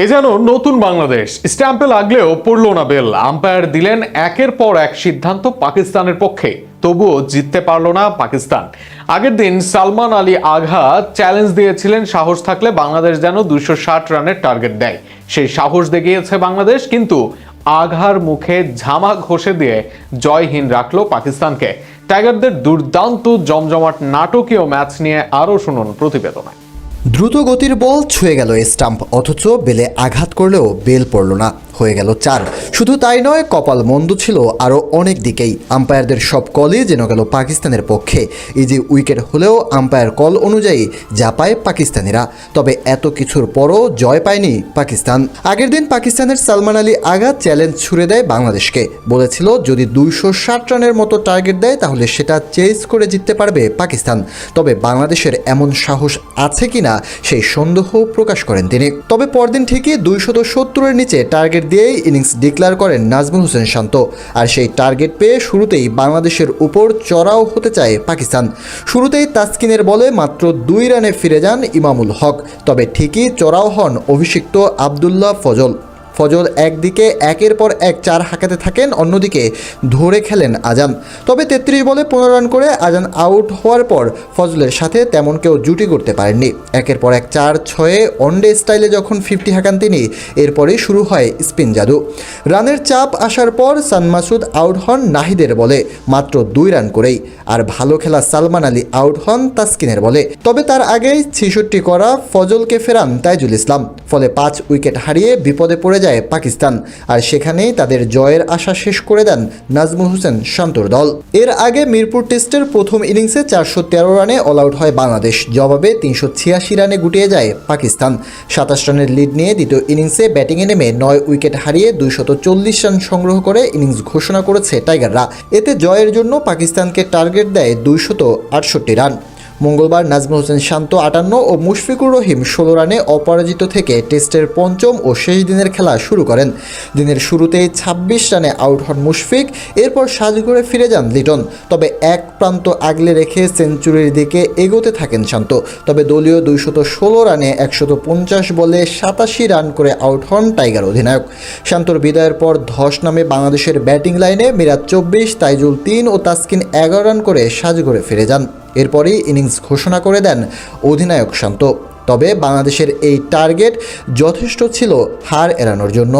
এ যেন নতুন বাংলাদেশ। স্ট্যাম্পে লাগলেও পড়ল না বেল। আম্পায়ার দিলেন একের পর এক সিদ্ধান্ত পাকিস্তানের পক্ষে, তবুও জিততে পারল না পাকিস্তান। আগের দিন সালমান আলী আগা চ্যালেঞ্জ দিয়েছিলেন, সাহস থাকলে বাংলাদেশ যেন 260 রানের টার্গেট দেয়। সেই সাহস দেখিয়েছে বাংলাদেশ, কিন্তু আঘার মুখে ঝামা ঘষে দিয়ে জয়হীন রাখলো পাকিস্তানকে। টাইগারদের দুর্দান্ত জমজমাট নাটকীয় ম্যাচ নিয়ে আরও শুনুন প্রতিবেদনে। দ্রুত গতির বল ছুঁয়ে গেল স্টাম্প, অথচ বেলে আঘাত করলেও বেল পড়ল না, হয়ে গেল 4। শুধু তাই নয়, কপাল মন্দ ছিল আরও অনেক দিকেই। আম্পায়ারদের সব কলই যেন গেল পাকিস্তানের পক্ষে। ইজি উইকেট হলেও আম্পায়ার কল অনুযায়ী যা পায় পাকিস্তানিরা। তবে এত কিছুর পরও জয় পায়নি পাকিস্তান। আগের দিন পাকিস্তানের সালমান আলী আগা চ্যালেঞ্জ ছুড়ে দেয় বাংলাদেশকে। বলেছিল যদি 260 রানের মতো টার্গেট দেয় তাহলে সেটা চেজ করে জিততে পারবে পাকিস্তান। তবে বাংলাদেশের এমন সাহস আছে কিনা সেই সন্দেহ প্রকাশ করেন তিনি। তবে পরদিন ঠিকই 270-এর নিচে টার্গেট দিয়েই ইনিংস ডিক্লেয়ার করেন নাজমুল হোসেন শান্ত। আর সেই টার্গেট পেয়ে শুরুতেই বাংলাদেশের উপর চড়াও হতে চায় পাকিস্তান। শুরুতেই তাসকিনের বলে মাত্র 2 রানে ফিরে যান ইমামুল হক। তবে ঠিকই চড়াও হন অভিষিক্ত আবদুল্লাহ ফজল একদিকে একের পর এক 4 হাঁকাতে থাকেন, অন্যদিকে ধরে খেলেন আজান। তবে 33 বলে 15 রান করে আজান আউট হওয়ার পর ফজলের সাথে তেমন কেউ জুটি করতে পারেননি। একের পর এক 4-6 ওয়ানডে স্টাইলে যখন 50 হাঁকান তিনি, এরপরেই শুরু হয় স্পিন জাদু। রানের চাপ আসার পর সানমাসুদ আউট হন নাহিদের বলে মাত্র 2 রান করেই। আর ভালো খেলা সালমান আলী আউট হন তাসকিনের বলে। তবে তার আগেই 66 করা ফজলকে ফেরান তাইজুল ইসলাম। ফলে 5 উইকেট হারিয়ে বিপদে পড়ে যায় পাকিস্তান। আর সেখানেই তাদের জয়ের আশা শেষ করে দেন নাজমুল হোসেন শান্তর দল। এর আগে মিরপুর টেস্টের প্রথম ইনিংসে 413 রানে অল আউট হয় বাংলাদেশ। জবাবে 386 রানে গুটিয়ে যায় পাকিস্তান। 27 রানের লিড নিয়ে দ্বিতীয় ইনিংসে ব্যাটিংয়ে নেমে 9 উইকেট হারিয়ে 240 রান সংগ্রহ করে ইনিংস ঘোষণা করেছে টাইগাররা। এতে জয়ের জন্য পাকিস্তানকে টার্গেট দেয় 268 রান। মঙ্গলবার নাজমুল হোসেন শান্ত 58 ও মুশফিকুর রহিম 16 রানে অপরাজিত থেকে টেস্টের পঞ্চম ও শেষ দিনের খেলা শুরু করেন। দিনের শুরুতেই 26 রানে আউট হন মুশফিক, এরপর সাজঘরে ফিরে যান লিটন। তবে এক প্রান্ত আগলে রেখে সেঞ্চুরির দিকে এগোতে থাকেন শান্ত। তবে দলীয় 216 রানে 150 বলে 87 রান করে আউট হন টাইগার অধিনায়ক। শান্তর বিদায়ের পর ধস নামে বাংলাদেশের ব্যাটিং লাইনে। মিরাজ 24, তাইজুল 3 ও তাসকিন 11 রান করে সাজঘরে ফিরে যান। এরপরই ইনিংস ঘোষণা করে দেন অধিনায়ক শান্ত। তবে বাংলাদেশের এই টার্গেট যথেষ্ট ছিল হার এড়ানোর জন্য।